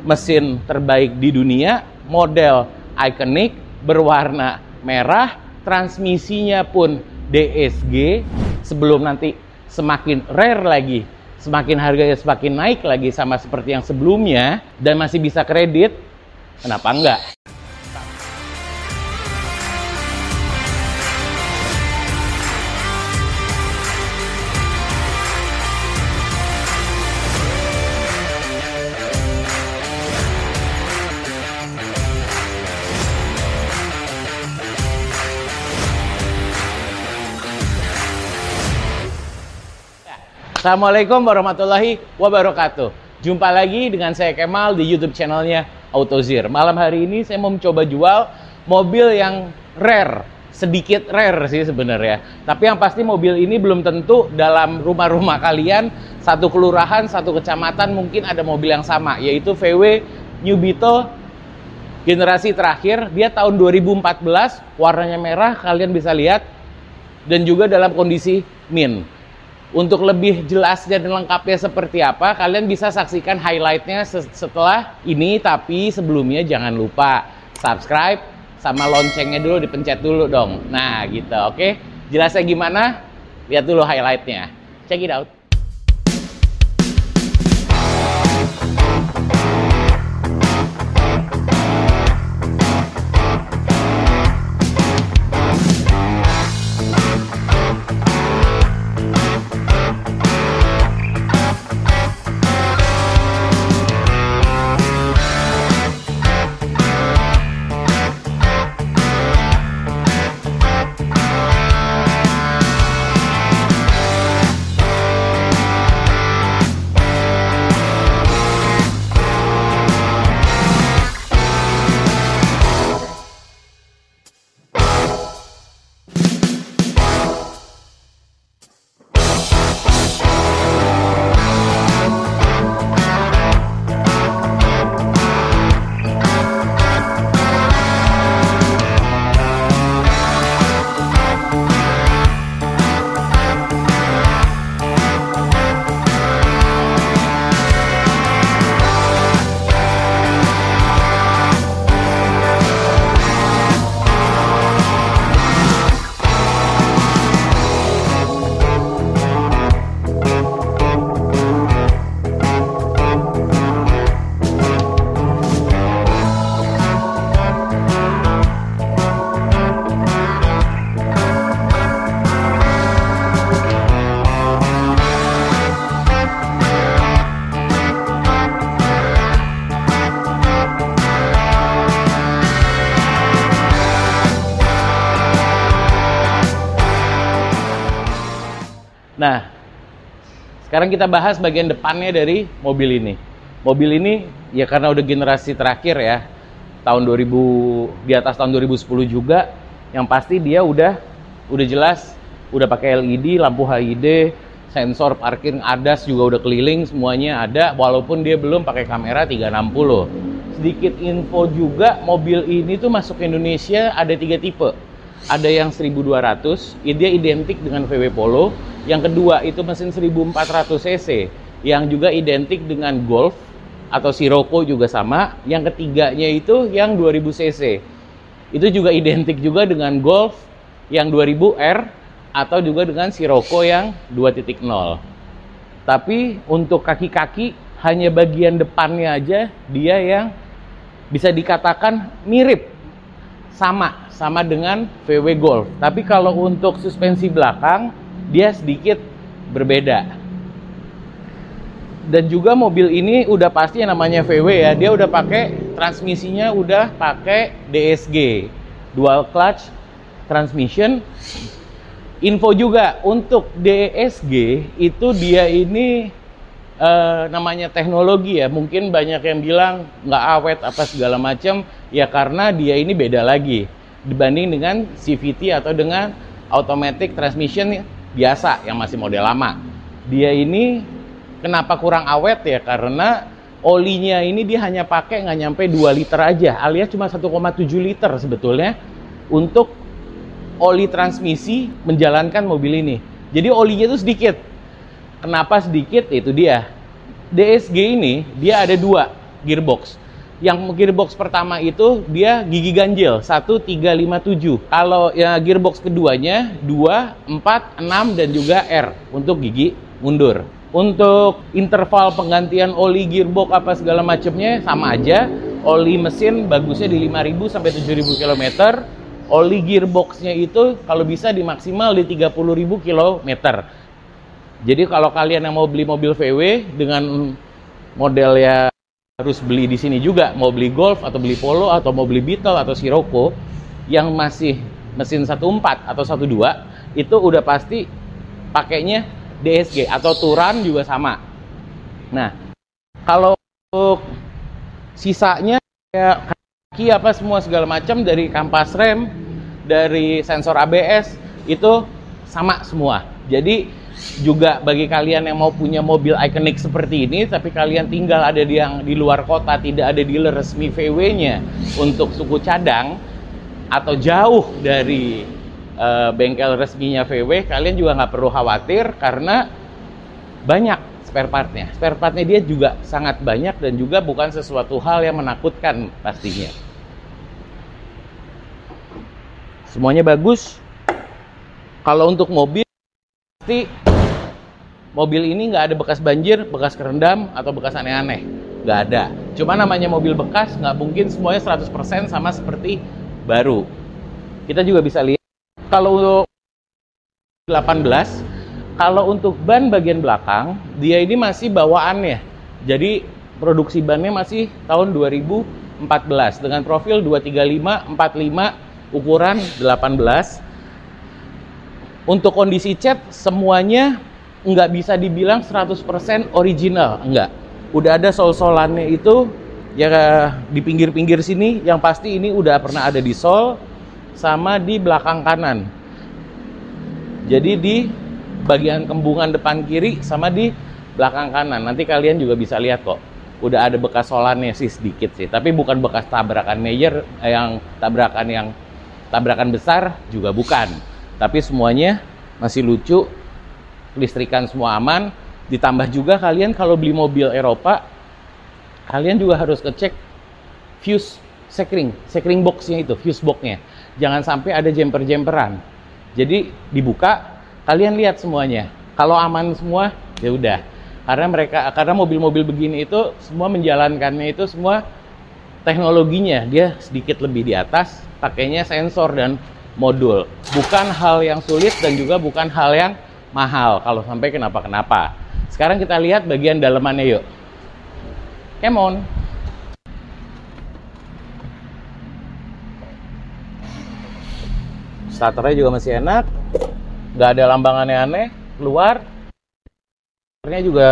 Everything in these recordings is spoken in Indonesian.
mesin terbaik di dunia, model ikonik, berwarna merah, transmisinya pun DSG. Sebelum nanti semakin rare lagi, semakin harganya semakin naik lagi sama seperti yang sebelumnya, dan masih bisa kredit, kenapa enggak? Assalamualaikum warahmatullahi wabarakatuh. Jumpa lagi dengan saya Kemal di YouTube channelnya AutoZir. Malam hari ini saya mau mencoba jual mobil yang rare, sedikit rare sih sebenarnya. Tapi yang pasti mobil ini belum tentu dalam rumah-rumah kalian, satu kelurahan, satu kecamatan mungkin ada mobil yang sama, yaitu VW New Beetle generasi terakhir. Dia tahun 2014, warnanya merah, kalian bisa lihat, dan juga dalam kondisi mint. Untuk lebih jelasnya dan lengkapnya seperti apa, kalian bisa saksikan highlightnya setelah ini. Tapi sebelumnya jangan lupa subscribe sama loncengnya dulu, dipencet dulu dong. Nah gitu, oke. Jelasnya gimana? Lihat dulu highlightnya. Check it out. Nah, sekarang kita bahas bagian depannya dari mobil ini. Mobil ini ya karena udah generasi terakhir ya, tahun 2000, di atas tahun 2010 juga. Yang pasti dia udah jelas, udah pakai LED, lampu HID, sensor parkir ADAS juga udah keliling, semuanya ada. Walaupun dia belum pakai kamera 360. Sedikit info juga, mobil ini tuh masuk ke Indonesia ada 3 tipe. Ada yang 1200, dia identik dengan VW Polo. Yang kedua itu mesin 1400 cc, yang juga identik dengan Golf atau Sirocco juga sama. Yang ketiganya itu yang 2000 cc, itu juga identik juga dengan Golf yang 2000R atau juga dengan Sirocco yang 2.0. Tapi untuk kaki-kaki, hanya bagian depannya aja dia yang bisa dikatakan mirip, sama dengan VW Golf. Tapi kalau untuk suspensi belakang dia sedikit berbeda. Dan juga mobil ini udah pasti yang namanya VW ya, dia udah pakai transmisinya, udah pakai DSG, dual clutch transmission. Info juga untuk DSG itu dia ini namanya teknologi ya, mungkin banyak yang bilang nggak awet apa segala macam ya, karena dia ini beda lagi dibanding dengan CVT atau dengan automatic transmission biasa yang masih model lama. Dia ini kenapa kurang awet ya, karena olinya ini dia hanya pakai nggak nyampe 2 liter aja, alias cuma 1,7 liter sebetulnya untuk oli transmisi menjalankan mobil ini. Jadi olinya itu sedikit. Kenapa sedikit? Itu dia. DSG ini dia ada 2. gearbox. Yang gearbox pertama itu dia gigi ganjil 1357. Kalau ya gearbox keduanya 2, 4, 6 dan juga R untuk gigi mundur. Untuk interval penggantian oli gearbox apa segala macamnya sama aja. Oli mesin bagusnya di 5.000 sampai 7.000 km. Oli gearboxnya itu kalau bisa di maksimal di 30.000 km. Jadi kalau kalian yang mau beli mobil VW dengan model ya harus beli di sini juga, mau beli Golf atau beli Polo atau mau beli Beetle atau Sirocco yang masih mesin 1.4 atau 1.2 itu udah pasti pakainya DSG atau Touran juga sama. Nah, kalau sisanya kayak kaki apa semua segala macam dari kampas rem, dari sensor ABS itu sama semua. Jadi juga bagi kalian yang mau punya mobil ikonik seperti ini tapi kalian tinggal ada di luar kota, tidak ada dealer resmi VW-nya untuk suku cadang atau jauh dari bengkel resminya VW, kalian juga nggak perlu khawatir karena banyak spare partnya. Spare partnya dia juga sangat banyak dan juga bukan sesuatu hal yang menakutkan pastinya. Semuanya bagus. Kalau untuk mobil pasti mobil ini nggak ada bekas banjir, bekas kerendam, atau bekas aneh-aneh. Nggak ada. Cuma namanya mobil bekas, nggak mungkin semuanya 100% sama seperti baru. Kita juga bisa lihat, kalau untuk 18, kalau untuk ban bagian belakang, dia ini masih bawaannya. Jadi, produksi bannya masih tahun 2014, dengan profil 235, 45, ukuran 18. Untuk kondisi cat, semuanya nggak bisa dibilang 100% original, enggak. Udah ada sol-solannya itu ya di pinggir-pinggir sini, yang pasti ini udah pernah ada di sol sama di belakang kanan. Jadi di bagian kembungan depan kiri sama di belakang kanan. Nanti kalian juga bisa lihat kok. Udah ada bekas solannya sih sedikit sih, tapi bukan bekas tabrakan major yang tabrakan besar juga bukan. Tapi semuanya masih lucu. Listrikan semua aman. Ditambah juga kalian kalau beli mobil Eropa, kalian juga harus ngecek fuse sekring boxnya itu, fuse boxnya. Jangan sampai ada jumper-jumperan. Jadi dibuka, kalian lihat semuanya. Kalau aman semua, ya udah. Karena mobil-mobil begini itu semua menjalankannya itu semua teknologinya dia sedikit lebih di atas, pakainya sensor dan modul. Bukan hal yang sulit dan juga bukan hal yang mahal kalau sampai kenapa-kenapa. Sekarang kita lihat bagian dalamannya yuk. Come on. Starternya juga masih enak. Nggak ada lambang aneh-aneh. Keluar. Starternya juga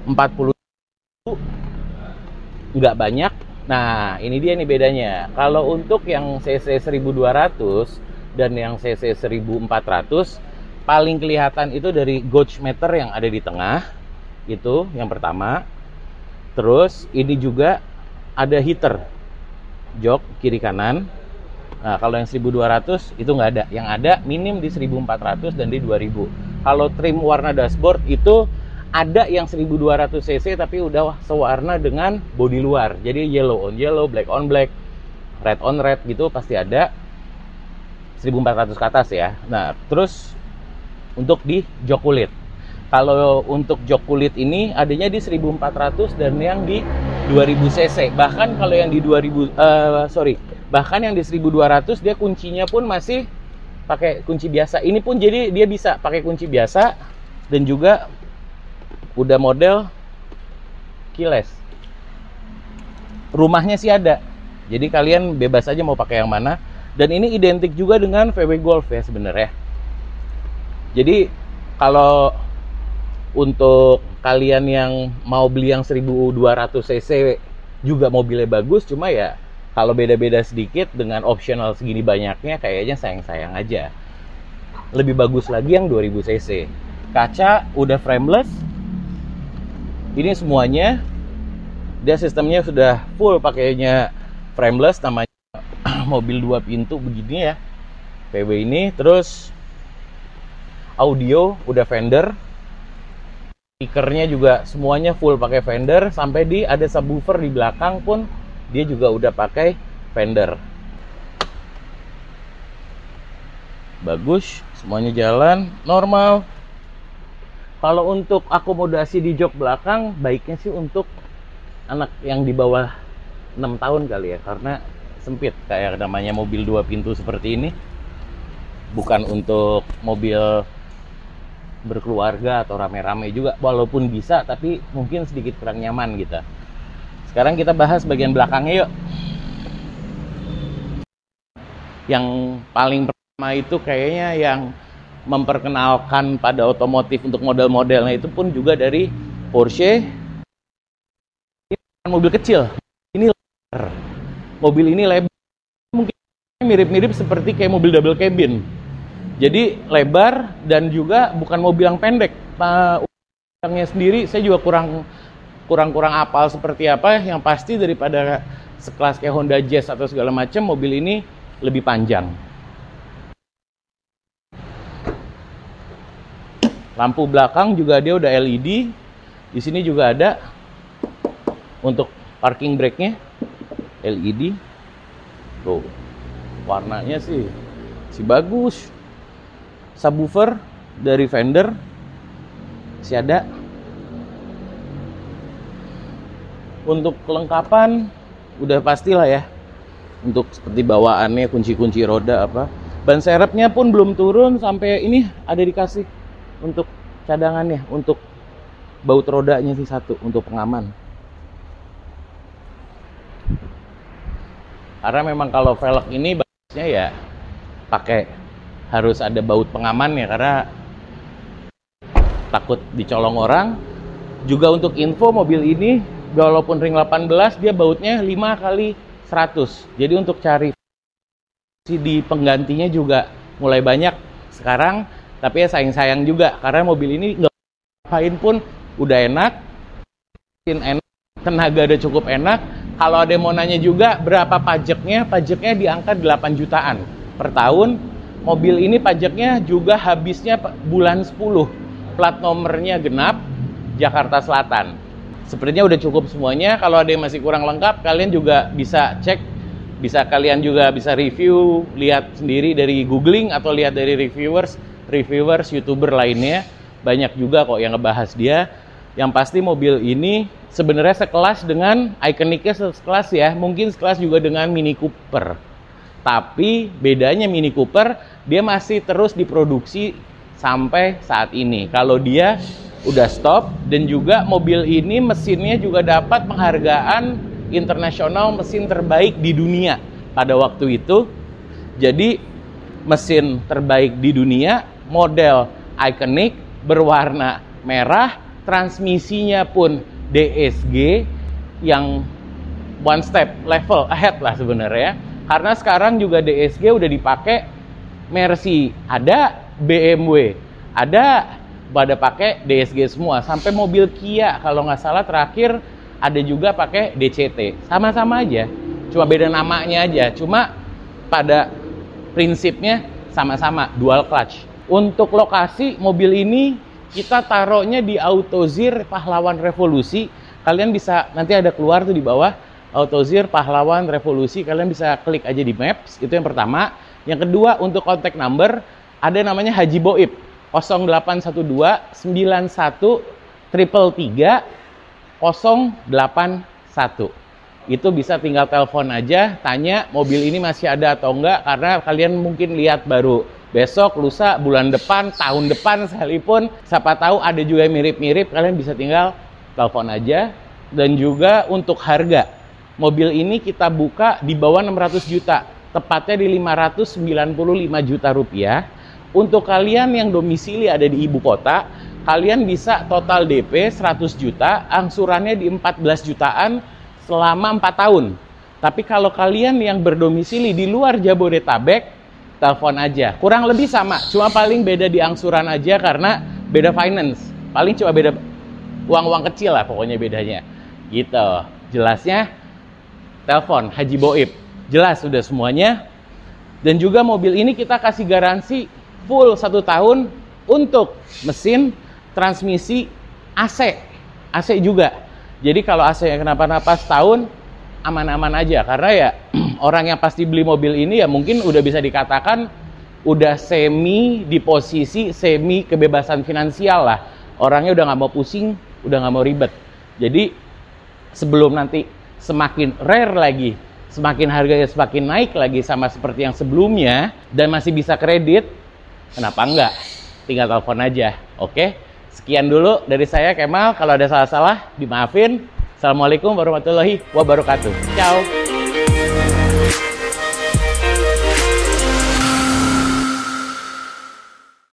40. Nggak banyak. Nah, ini dia nih bedanya. Kalau untuk yang CC 1200 dan yang CC 1400, paling kelihatan itu dari gauge meter yang ada di tengah. Itu yang pertama. Terus ini juga ada heater jok kiri kanan. Nah, kalau yang 1200 itu nggak ada. Yang ada minim di 1400 dan di 2000. Kalau trim warna dashboard itu ada yang 1200 cc tapi udah sewarna dengan bodi luar. Jadi yellow on yellow, black on black, red on red gitu pasti ada. 1400 ke atas ya. Nah, terus untuk di jok kulit. Kalau untuk jok kulit ini adanya di 1400 dan yang di 2000 cc. Bahkan kalau yang di bahkan yang di 1200 dia kuncinya pun masih pakai kunci biasa. Ini pun jadi dia bisa pakai kunci biasa dan juga udah model keyless. Rumahnya sih ada. Jadi kalian bebas aja mau pakai yang mana. Dan ini identik juga dengan VW Golf ya sebenarnya. Jadi kalau untuk kalian yang mau beli yang 1200 cc juga mobilnya bagus, cuma ya kalau beda-beda sedikit dengan optional segini banyaknya kayaknya sayang-sayang aja. Lebih bagus lagi yang 2000 cc. Kaca udah frameless. Ini semuanya dia sistemnya sudah full pakainya frameless, namanya mobil 2 pintu begini ya. VW ini terus audio udah Fender. Speakernya juga semuanya full pakai Fender, sampai ada subwoofer di belakang pun dia juga udah pakai Fender. Bagus, semuanya jalan normal. Kalau untuk akomodasi di jok belakang, baiknya sih untuk anak yang di bawah 6 tahun kali ya, karena sempit kayak namanya mobil 2 pintu seperti ini. Bukan untuk mobil berkeluarga atau rame-rame juga, walaupun bisa, tapi mungkin sedikit kurang nyaman gitu. Sekarang kita bahas bagian belakangnya yuk. Yang paling pertama itu kayaknya yang memperkenalkan pada otomotif untuk model-modelnya itu pun juga dari Porsche. Ini mobil kecil, ini lebar. Mobil ini lebar, mungkin mirip-mirip seperti kayak mobil double cabin. Jadi lebar dan juga bukan mobil yang pendek. Yang sendiri saya juga kurang apal seperti apa. Yang pasti daripada sekelas kayak Honda Jazz atau segala macam, mobil ini lebih panjang. Lampu belakang juga dia udah LED. Di sini juga ada untuk parking brake-nya LED. Tuh, warnanya sih bagus. Subwoofer dari Fender masih ada. Untuk kelengkapan udah pastilah ya, untuk seperti bawaannya, kunci-kunci roda apa. Ban serepnya pun belum turun, sampai ini ada dikasih untuk cadangannya, untuk baut rodanya sih satu untuk pengaman. Karena memang kalau velg ini bagusnya ya pakai harus ada baut pengamannya, karena takut dicolong orang. Juga untuk info, mobil ini walaupun ring 18 dia bautnya 5x100. Jadi untuk cari di penggantinya juga mulai banyak sekarang, tapi ya sayang juga karena mobil ini nggak ngapain pun udah enak, tenaga udah cukup enak. Kalau ada yang mau nanya juga berapa pajaknya di angka 8 jutaan per tahun. Mobil ini pajaknya juga habisnya bulan 10. Plat nomornya genap, Jakarta Selatan. Sepertinya udah cukup semuanya. Kalau ada yang masih kurang lengkap, kalian juga bisa cek. Kalian juga bisa review, lihat sendiri dari googling atau lihat dari reviewers, YouTuber lainnya. Banyak juga kok yang ngebahas dia. Yang pasti mobil ini sebenarnya sekelas dengan ikoniknya, sekelas ya. Mungkin sekelas juga dengan Mini Cooper. Tapi bedanya Mini Cooper, dia masih terus diproduksi sampai saat ini. Kalau dia udah stop, dan juga mobil ini mesinnya juga dapat penghargaan internasional mesin terbaik di dunia pada waktu itu. Jadi mesin terbaik di dunia, model ikonik, berwarna merah, transmisinya pun DSG yang one step level ahead lah sebenarnya. Karena sekarang juga DSG udah dipakai Mercy, ada BMW, ada pada pakai DSG semua. Sampai mobil Kia kalau nggak salah terakhir ada juga pakai DCT. Sama-sama aja, cuma beda namanya aja. Cuma pada prinsipnya sama-sama, dual clutch. Untuk lokasi mobil ini kita taruhnya di Autozir Pahlawan Revolusi. Kalian bisa, nanti ada keluar tuh di bawah, Autozir Pahlawan Revolusi. Kalian bisa klik aja di Maps, itu yang pertama. Yang kedua, untuk contact number ada namanya Haji Boib 0812 91 333 081. Itu bisa tinggal telepon aja, tanya mobil ini masih ada atau enggak, karena kalian mungkin lihat baru besok, lusa, bulan depan, tahun depan sekalipun, siapa tahu ada juga yang mirip-mirip. Kalian bisa tinggal telepon aja. Dan juga untuk harga, mobil ini kita buka di bawah 600 juta, tepatnya di 595 juta rupiah. Untuk kalian yang domisili ada di ibu kota, kalian bisa total DP 100 juta, angsurannya di 14 jutaan selama 4 tahun. Tapi kalau kalian yang berdomisili di luar Jabodetabek, telepon aja. Kurang lebih sama, cuma paling beda di angsuran aja karena beda finance. Paling cuma beda uang-uang kecil lah pokoknya bedanya. Gitu. Jelasnya telepon Haji Boib. Jelas sudah semuanya. Dan juga mobil ini kita kasih garansi full 1 tahun untuk mesin, transmisi, AC juga. Jadi kalau AC yang kenapa-napa setahun, aman-aman aja. Karena ya orang yang pasti beli mobil ini ya mungkin udah bisa dikatakan udah di posisi semi kebebasan finansial lah. Orangnya udah nggak mau pusing, udah nggak mau ribet. Jadi sebelum nanti semakin rare lagi, semakin harganya semakin naik lagi sama seperti yang sebelumnya, dan masih bisa kredit, kenapa enggak? Tinggal telepon aja, oke? Sekian dulu dari saya, Kemal. Kalau ada salah-salah, dimaafin. Assalamualaikum warahmatullahi wabarakatuh. Ciao.